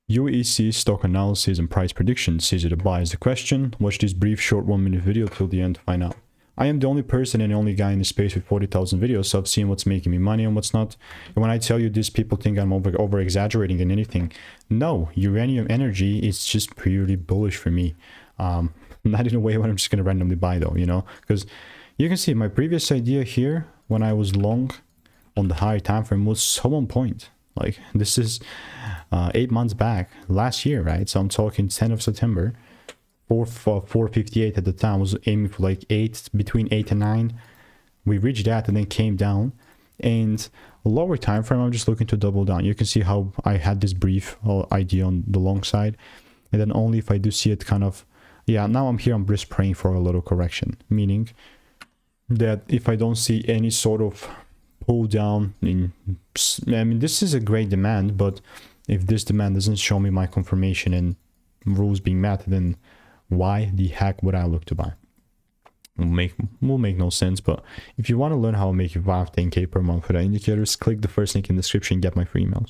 UEC stock analysis and price predictions. Is it a buy is the question. Watch this brief short 1-minute video till the end to find out. I am the only person and the only guy in the space with 40,000 videos, so I've seen what's making me money and what's not. And when I tell you this, people think I'm over exaggerating in anything. No, Uranium Energy is just purely bullish for me. Not in a way when I'm just going to randomly buy though, you know, because you can see my previous idea here when I was long on the higher time frame was so on point. Like this is 8 months back last year, right? So I'm talking 10th of September. 458 at the time, was aiming for like between 8 and 9. We reached that and then came down. And lower time frame, I'm just looking to double down. You can see how I had this brief idea on the long side, and then only if I do see it kind of, yeah, now I'm here, I'm just praying for a little correction, meaning that if I don't see any sort of pull down in, I mean, this is a great demand, but if this demand doesn't show me my confirmation and rules being met, then why the heck would I look to buy? Will make no sense. But if you want to learn how to make 5-10K per month for the indicators, click the first link in the description and get my free emails.